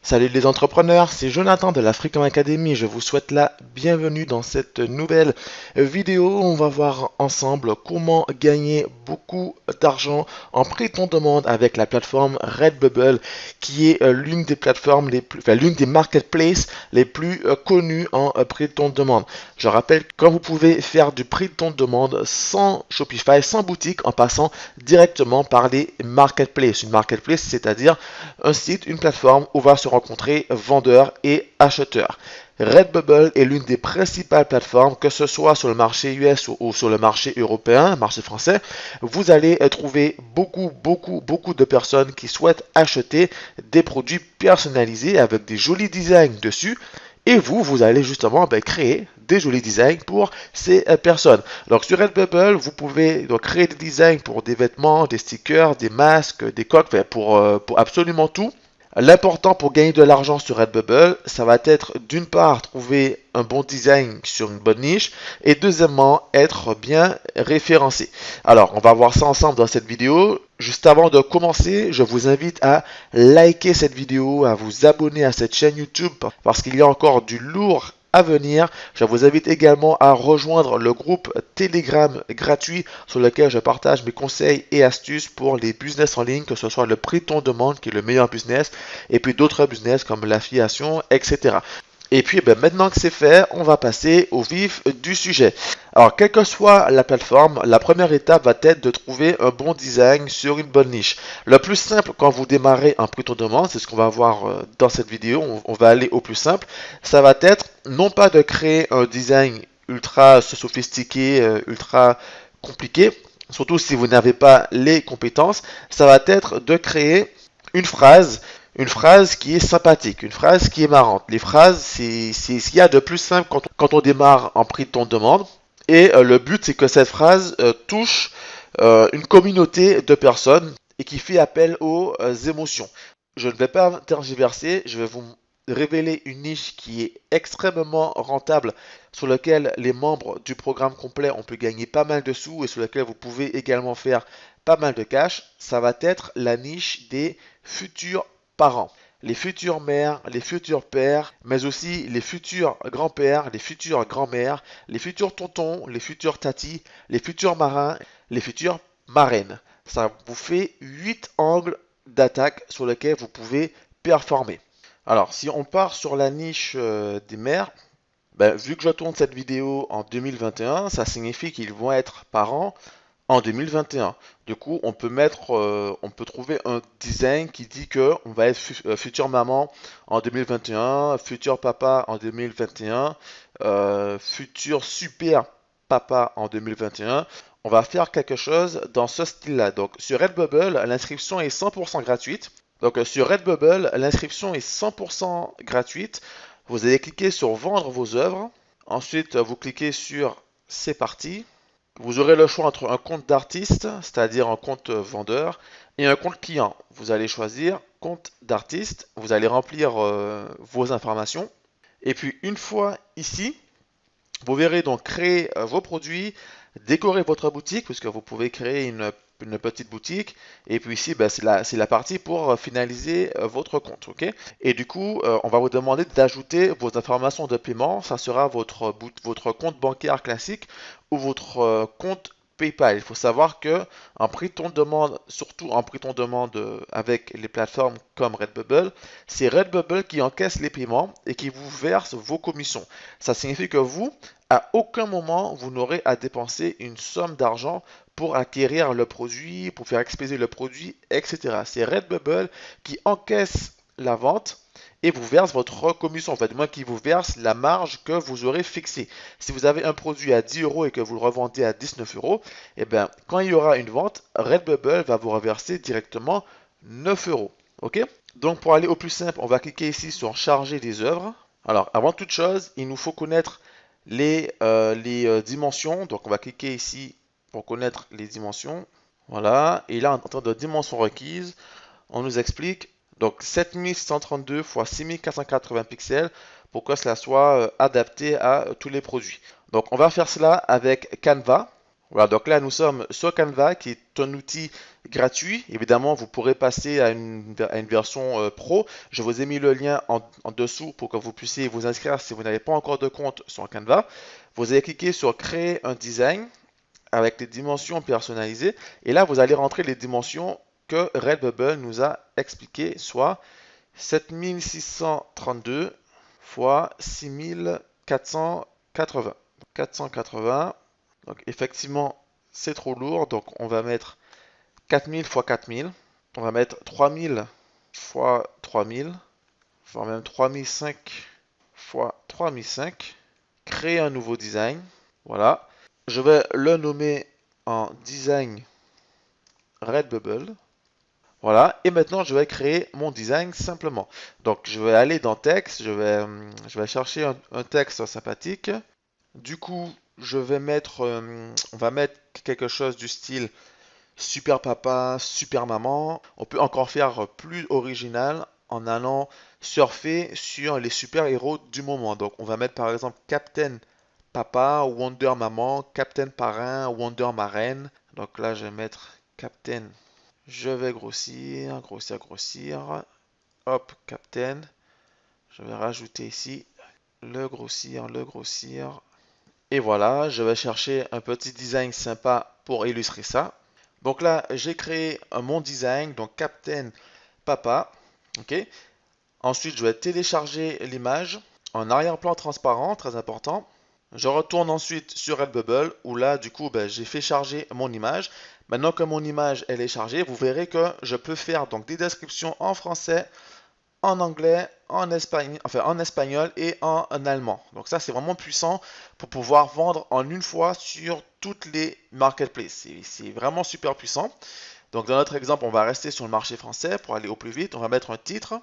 Salut les entrepreneurs, c'est Jonathan de la Freecom Academy. Je vous souhaite la bienvenue dans cette nouvelle vidéo. On va voir ensemble comment gagner beaucoup d'argent en prix ton demande avec la plateforme Redbubble, qui est l'une des plateformes l'une des marketplaces les plus connues en prix de ton demande. Je rappelle que quand vous pouvez faire du prix de ton demande sans Shopify, sans boutique, en passant directement par les marketplaces. Une marketplace, c'est-à-dire un site, une plateforme où va se rencontrer vendeurs et acheteurs. Redbubble est l'une des principales plateformes, que ce soit sur le marché US ou sur le marché européen, marché français. Vous allez trouver beaucoup de personnes qui souhaitent acheter des produits personnalisés avec des jolis designs dessus. Et vous allez justement créer des jolis designs pour ces personnes. Donc sur Redbubble, vous pouvez donc créer des designs pour des vêtements, des stickers, des masques, des coques, pour absolument tout. L'important pour gagner de l'argent sur Redbubble, ça va être d'une part trouver un bon design sur une bonne niche et deuxièmement être bien référencé. Alors, on va voir ça ensemble dans cette vidéo. Juste avant de commencer, je vous invite à liker cette vidéo, à vous abonner à cette chaîne YouTube parce qu'il y a encore du lourd à venir. Je vous invite également à rejoindre le groupe Telegram gratuit sur lequel je partage mes conseils et astuces pour les business en ligne, que ce soit le prix de ton demande qui est le meilleur business et puis d'autres business comme l'affiliation, etc. Et puis maintenant que c'est fait, on va passer au vif du sujet. Alors, quelle que soit la plateforme, la première étape va être de trouver un bon design sur une bonne niche. Le plus simple quand vous démarrez un prix de demande, c'est ce qu'on va voir dans cette vidéo, on va aller au plus simple, ça va être non pas de créer un design ultra sophistiqué, ultra compliqué, surtout si vous n'avez pas les compétences, ça va être de créer une phrase une phrase qui est sympathique, une phrase qui est marrante. Les phrases, c'est ce qu'il y a de plus simple quand on démarre en prix de ton demande. Et le but, c'est que cette phrase touche une communauté de personnes et qui fait appel aux émotions. Je ne vais pas tergiverser, je vais vous révéler une niche qui est extrêmement rentable, sur laquelle les membres du programme complet ont pu gagner pas mal de sous et sur laquelle vous pouvez également faire pas mal de cash. Ça va être la niche des futurs parents, les futures mères, les futurs pères, mais aussi les futurs grands-pères, les futures grand-mères, les futurs tontons, les futurs tatis, les futurs marins, les futures marraines. Ça vous fait 8 angles d'attaque sur lesquels vous pouvez performer. Alors, si on part sur la niche des mères, vu que je tourne cette vidéo en 2021, ça signifie qu'ils vont être parents en 2021. Du coup, on peut trouver un design qui dit que on va être future maman en 2021, futur papa en 2021, futur super papa en 2021. On va faire quelque chose dans ce style-là. Donc, sur Redbubble, l'inscription est 100% gratuite. Donc, sur Redbubble, l'inscription est 100% gratuite. Vous allez cliquer sur vendre vos œuvres. Ensuite, vous cliquez sur c'est parti. Vous aurez le choix entre un compte d'artiste, c'est-à-dire un compte vendeur, et un compte client. Vous allez choisir compte d'artiste, vous allez remplir vos informations. Et puis une fois ici, vous verrez donc créer vos produits, décorer votre boutique, puisque vous pouvez créer une petite boutique. Et puis ici, c'est la partie pour finaliser votre compte. Ok. Et du coup, on va vous demander d'ajouter vos informations de paiement. Ça sera votre compte bancaire classique ou votre compte PayPal. Il faut savoir que en prix ton demande, surtout en prix ton demande avec les plateformes comme Redbubble, c'est Redbubble qui encaisse les paiements et qui vous verse vos commissions. Ça signifie que vous, à aucun moment, vous n'aurez à dépenser une somme d'argent pour acquérir le produit, pour faire expédier le produit, etc. C'est Redbubble qui encaisse la vente et vous verse votre commission, en fait, moins qui vous verse la marge que vous aurez fixée. Si vous avez un produit à 10 euros et que vous le revendez à 19 euros, eh bien, quand il y aura une vente, Redbubble va vous reverser directement 9 euros. Ok. Donc, pour aller au plus simple, on va cliquer ici sur charger des œuvres. Alors, avant toute chose, il nous faut connaître les dimensions. Donc, on va cliquer ici pour connaître les dimensions. Voilà. Et là, en termes de dimensions requises, on nous explique donc 7132 x 6480 pixels pour que cela soit adapté à tous les produits. Donc, on va faire cela avec Canva. Voilà, donc là, nous sommes sur Canva, qui est un outil gratuit. Évidemment, vous pourrez passer à une version pro. Je vous ai mis le lien en dessous pour que vous puissiez vous inscrire si vous n'avez pas encore de compte sur Canva. Vous allez cliquer sur créer un design avec les dimensions personnalisées. Et là, vous allez rentrer les dimensions que Redbubble nous a expliquées, soit 7632 fois 6480. 480. Donc effectivement, c'est trop lourd. Donc on va mettre 4000 fois 4000. On va mettre 3000 fois 3000. Voire même 3005 fois 3005. Créer un nouveau design. Voilà. Je vais le nommer en design Redbubble. Voilà, et maintenant je vais créer mon design simplement. Donc je vais aller dans texte, je vais chercher un texte sympathique. Du coup, on va mettre quelque chose du style super papa, super maman. On peut encore faire plus original en allant surfer sur les super-héros du moment. Donc on va mettre par exemple Captain Papa, Wonder Maman, Captain Parrain, Wonder Marraine. Donc là je vais mettre Captain. Je vais grossir, grossir, grossir. Hop, Captain. Je vais rajouter ici le grossir, le grossir. Et voilà, je vais chercher un petit design sympa pour illustrer ça. Donc là, j'ai créé mon design, donc Captain Papa. Ok. Ensuite, je vais télécharger l'image en arrière-plan transparent, très important. Je retourne ensuite sur Redbubble où là, du coup, j'ai fait charger mon image. Maintenant que mon image elle est chargée, vous verrez que je peux faire donc des descriptions en français, en anglais, en espagnol et en allemand. Donc ça, c'est vraiment puissant pour pouvoir vendre en une fois sur toutes les marketplaces. C'est vraiment super puissant. Donc dans notre exemple, on va rester sur le marché français pour aller au plus vite. On va mettre un titre.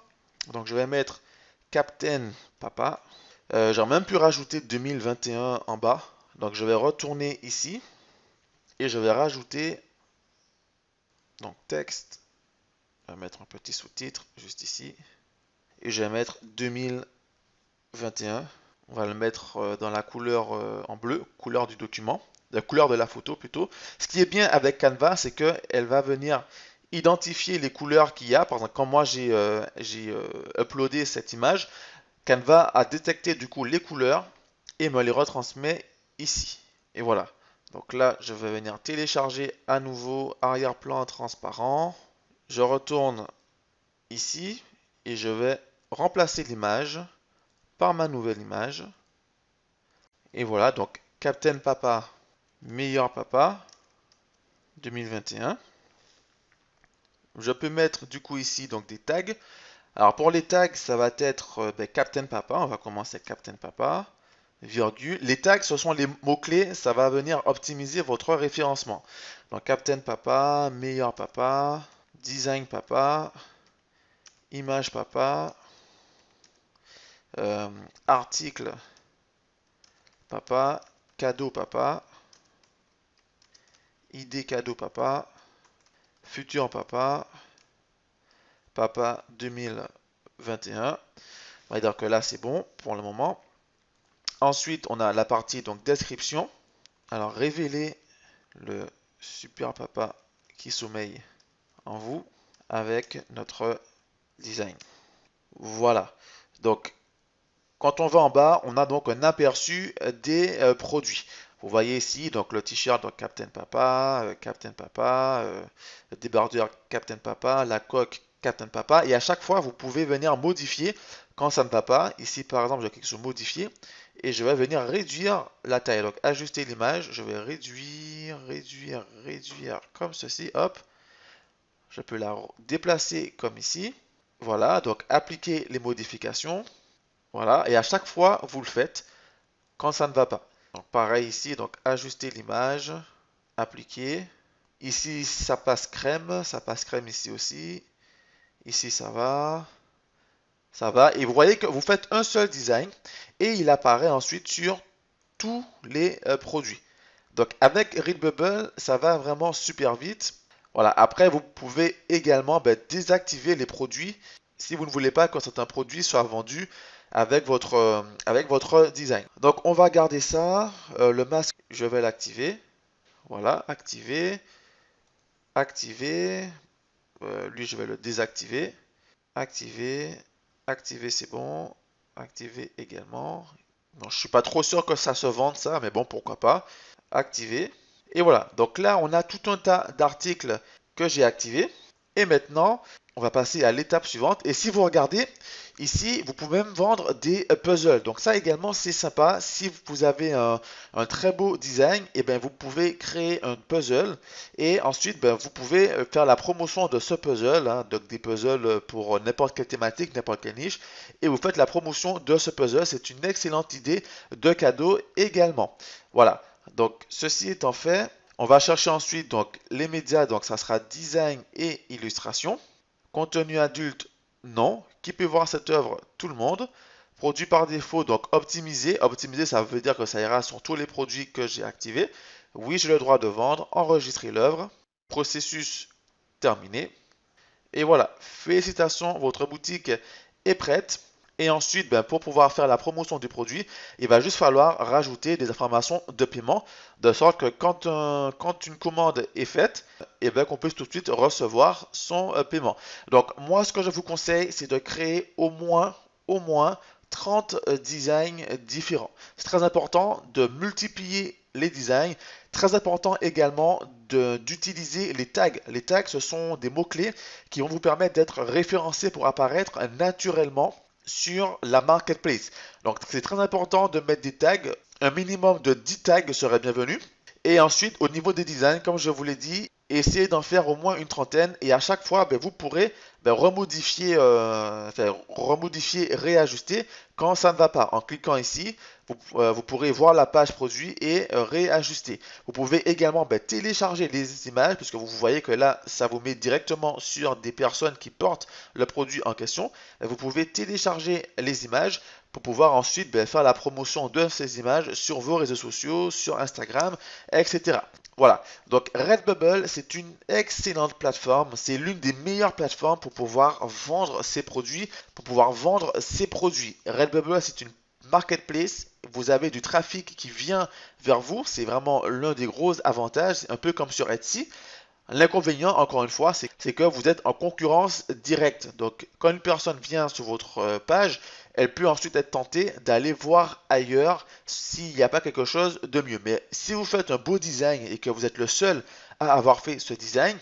Donc je vais mettre Captain Papa. J'aurais même pu rajouter 2021 en bas. Donc je vais retourner ici et je vais rajouter donc texte. Je vais mettre un petit sous-titre juste ici et je vais mettre 2021. On va le mettre dans la couleur en bleu, couleur du document, la couleur de la photo plutôt. Ce qui est bien avec Canva, c'est qu'elle va venir identifier les couleurs qu'il y a. Par exemple, quand moi j'ai uploadé cette image, Canva a détecté du coup les couleurs et me les retransmet ici. Et voilà. Donc là, je vais venir télécharger à nouveau arrière-plan transparent. Je retourne ici et je vais remplacer l'image par ma nouvelle image. Et voilà, donc Captain Papa, meilleur papa 2021. Je peux mettre du coup ici donc des tags. Alors pour les tags, ça va être Captain Papa. On va commencer avec Captain Papa, virgule. Les tags, ce sont les mots-clés. Ça va venir optimiser votre référencement. Donc Captain Papa, meilleur papa, design papa, image papa, article papa, cadeau papa, idée cadeau papa, futur papa, papa 2021. On va dire que là c'est bon pour le moment. Ensuite, on a la partie donc description. Alors révéler le super papa qui sommeille en vous avec notre design. Voilà. Donc quand on va en bas, on a donc un aperçu des produits. Vous voyez ici donc le t-shirt de Captain Papa, le débardeur Captain Papa, la coque Captain Papa. Et à chaque fois, vous pouvez venir modifier quand ça ne va pas. Ici, par exemple, je clique sur modifier et je vais venir réduire la taille. Donc ajuster l'image, je vais réduire, réduire, réduire comme ceci. Hop, je peux la déplacer comme ici. Voilà, donc appliquer les modifications. Voilà, et à chaque fois, vous le faites quand ça ne va pas. Donc pareil ici, donc ajuster l'image, appliquer. Ici, ça passe crème ici aussi. Ici, ça va. Ça va. Et vous voyez que vous faites un seul design et il apparaît ensuite sur tous les produits. Donc avec Redbubble, ça va vraiment super vite. Voilà. Après, vous pouvez également désactiver les produits si vous ne voulez pas que certains produits soient vendus avec votre design. Donc on va garder ça. Le masque, je vais l'activer. Voilà, activer. activer. Lui, je vais le désactiver. Activer. Activer, c'est bon. Activer également. Non, je suis pas trop sûr que ça se vende ça, mais bon, pourquoi pas. Activer. Et voilà. Donc là, on a tout un tas d'articles que j'ai activés. Et maintenant, on va passer à l'étape suivante. Et si vous regardez, ici, vous pouvez même vendre des puzzles. Donc ça également, c'est sympa. Si vous avez un très beau design, et ben, vous pouvez créer un puzzle. Et ensuite, ben, vous pouvez faire la promotion de ce puzzle. Hein, donc des puzzles pour n'importe quelle thématique, n'importe quelle niche. Et vous faites la promotion de ce puzzle. C'est une excellente idée de cadeau également. Voilà. Donc ceci étant fait, on va chercher ensuite donc les médias, donc ça sera design et illustration. Contenu adulte, non. Qui peut voir cette œuvre? Tout le monde. Produit par défaut, donc optimisé. Optimisé, ça veut dire que ça ira sur tous les produits que j'ai activés. Oui, j'ai le droit de vendre. Enregistrer l'œuvre. Processus terminé. Et voilà, félicitations, votre boutique est prête. Et ensuite, ben, pour pouvoir faire la promotion du produit, il va juste falloir rajouter des informations de paiement, de sorte que quand une commande est faite, et ben, qu'on puisse tout de suite recevoir son paiement. Donc, moi, ce que je vous conseille, c'est de créer au moins 30 designs différents. C'est très important de multiplier les designs. Très important également d'utiliser les tags. Les tags, ce sont des mots-clés qui vont vous permettre d'être référencés pour apparaître naturellement sur la marketplace. Donc, c'est très important de mettre des tags. Un minimum de 10 tags serait bienvenu. Et ensuite, au niveau des designs, comme je vous l'ai dit, essayez d'en faire au moins une trentaine. Et à chaque fois, ben, vous pourrez remodifier, réajuster quand ça ne va pas. En cliquant ici, vous pourrez voir la page produit et réajuster. Vous pouvez également télécharger les images, puisque vous voyez que là, ça vous met directement sur des personnes qui portent le produit en question. Vous pouvez télécharger les images pour pouvoir ensuite faire la promotion de ces images sur vos réseaux sociaux, sur Instagram, etc. Voilà, donc Redbubble, c'est une excellente plateforme, c'est l'une des meilleures plateformes pour pouvoir vendre ses produits, Redbubble, c'est une marketplace, vous avez du trafic qui vient vers vous, c'est vraiment l'un des gros avantages, un peu comme sur Etsy. L'inconvénient, encore une fois, c'est que vous êtes en concurrence directe. Donc, quand une personne vient sur votre page, elle peut ensuite être tentée d'aller voir ailleurs s'il n'y a pas quelque chose de mieux. Mais si vous faites un beau design et que vous êtes le seul à avoir fait ce design,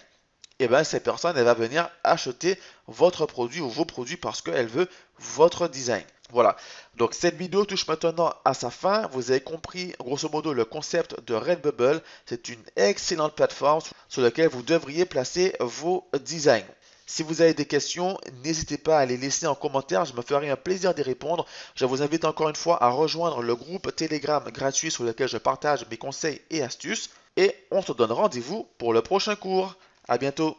et bien cette personne, elle va venir acheter votre produit ou vos produits parce qu'elle veut votre design. Voilà, donc cette vidéo touche maintenant à sa fin. Vous avez compris grosso modo le concept de Redbubble. C'est une excellente plateforme sur laquelle vous devriez placer vos designs. Si vous avez des questions, n'hésitez pas à les laisser en commentaire, je me ferai un plaisir d'y répondre. Je vous invite encore une fois à rejoindre le groupe Telegram gratuit sur lequel je partage mes conseils et astuces. Et on se donne rendez-vous pour le prochain cours. À bientôt.